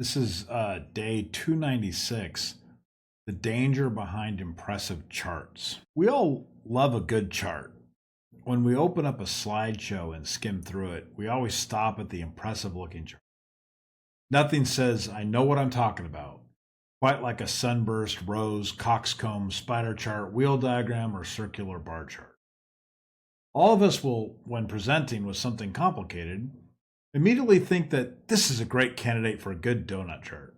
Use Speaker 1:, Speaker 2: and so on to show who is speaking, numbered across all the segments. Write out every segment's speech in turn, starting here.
Speaker 1: This is day 296, the danger behind impressive charts. We all love a good chart. When we open up a slideshow and skim through it, we always stop at the impressive looking chart. Nothing says, I know what I'm talking about, quite like a sunburst, rose, coxcomb, spider chart, wheel diagram, or circular bar chart. All of us will, when presenting with something complicated, immediately think that this is a great candidate for a good donut chart.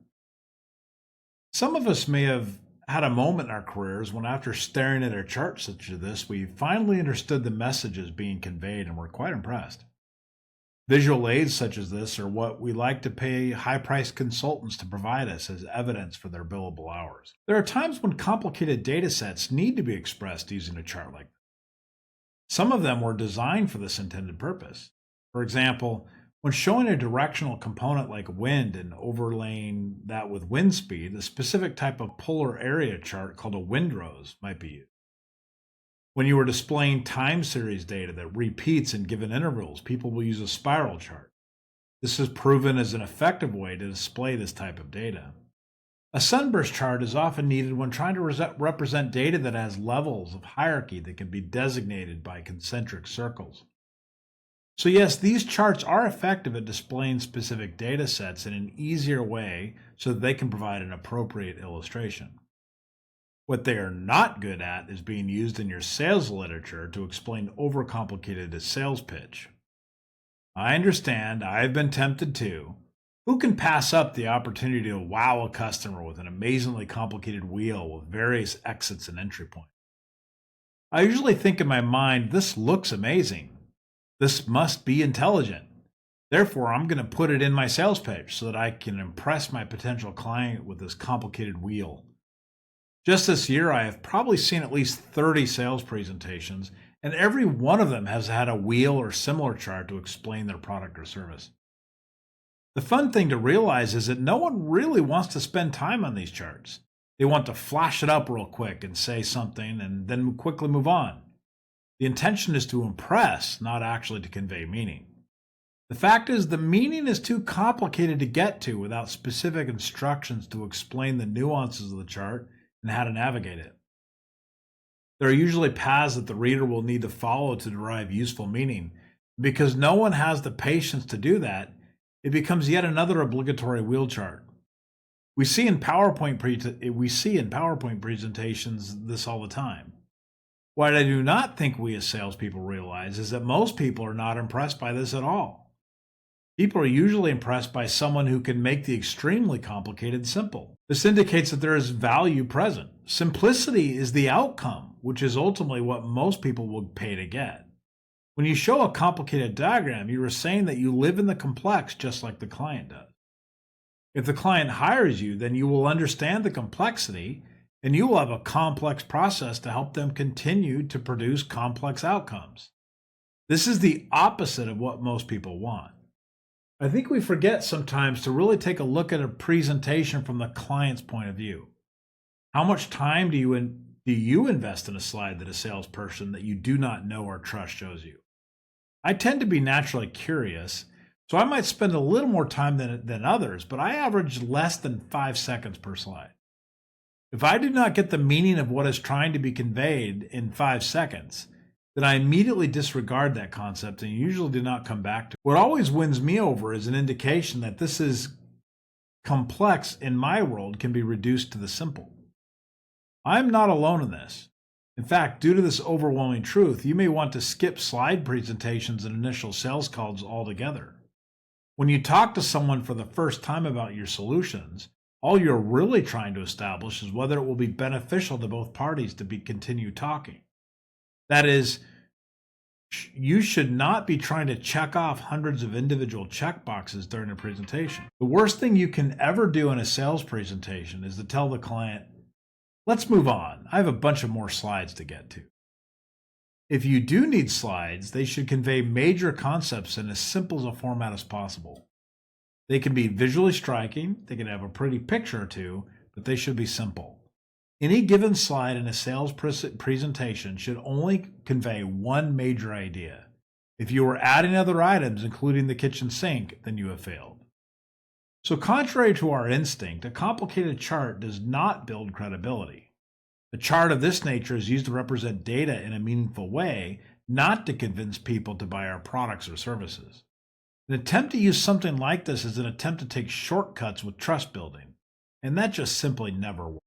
Speaker 1: Some of us may have had a moment in our careers when, after staring at a chart such as this, we finally understood the messages being conveyed and were quite impressed. Visual aids such as this are what we like to pay high-priced consultants to provide us as evidence for their billable hours. There are times when complicated data sets need to be expressed using a chart like this. Some of them were designed for this intended purpose. For example, when showing a directional component like wind and overlaying that with wind speed, a specific type of polar area chart called a windrows might be used. When you are displaying time series data that repeats in given intervals, people will use a spiral chart. This is proven as an effective way to display this type of data. A sunburst chart is often needed when trying to represent data that has levels of hierarchy that can be designated by concentric circles. So yes, these charts are effective at displaying specific data sets in an easier way so that they can provide an appropriate illustration. What they are not good at is being used in your sales literature to explain overcomplicated sales pitch. I understand, I've been tempted too. Who can pass up the opportunity to wow a customer with an amazingly complicated wheel with various exits and entry points? I usually think in my mind, this looks amazing. This must be intelligent. Therefore, I'm going to put it in my sales pitch so that I can impress my potential client with this complicated wheel. Just this year, I have probably seen at least 30 sales presentations, and every one of them has had a wheel or similar chart to explain their product or service. The fun thing to realize is that no one really wants to spend time on these charts. They want to flash it up real quick and say something and then quickly move on. The intention is to impress, not actually to convey meaning. The fact is, the meaning is too complicated to get to without specific instructions to explain the nuances of the chart and how to navigate it. There are usually paths that the reader will need to follow to derive useful meaning. Because no one has the patience to do that, it becomes yet another obligatory wheel chart. We see in PowerPoint presentations this all the time. What I do not think we as salespeople realize is that most people are not impressed by this at all. People are usually impressed by someone who can make the extremely complicated simple. This indicates that there is value present. Simplicity is the outcome, which is ultimately what most people will pay to get. When you show a complicated diagram, you are saying that you live in the complex just like the client does. If the client hires you, then you will understand the complexity and you will have a complex process to help them continue to produce complex outcomes. This is the opposite of what most people want. I think we forget sometimes to really take a look at a presentation from the client's point of view. How much time do you invest in a slide that a salesperson that you do not know or trust shows you? I tend to be naturally curious, so I might spend a little more time than others, but I average less than 5 seconds per slide. If I do not get the meaning of what is trying to be conveyed in 5 seconds, then I immediately disregard that concept and usually do not come back to it. What always wins me over is an indication that this is complex in my world can be reduced to the simple. I'm not alone in this. In fact, due to this overwhelming truth, you may want to skip slide presentations and initial sales calls altogether. When you talk to someone for the first time about your solutions, all you're really trying to establish is whether it will be beneficial to both parties to continue talking. That is, you should not be trying to check off hundreds of individual checkboxes during a presentation. The worst thing you can ever do in a sales presentation is to tell the client, let's move on. I have a bunch of more slides to get to. If you do need slides, they should convey major concepts in as simple a format as possible. They can be visually striking, they can have a pretty picture or two, but they should be simple. Any given slide in a sales presentation should only convey one major idea. If you are adding other items, including the kitchen sink, then you have failed. So, contrary to our instinct, a complicated chart does not build credibility. A chart of this nature is used to represent data in a meaningful way, not to convince people to buy our products or services. An attempt to use something like this is an attempt to take shortcuts with trust building, and that just simply never works.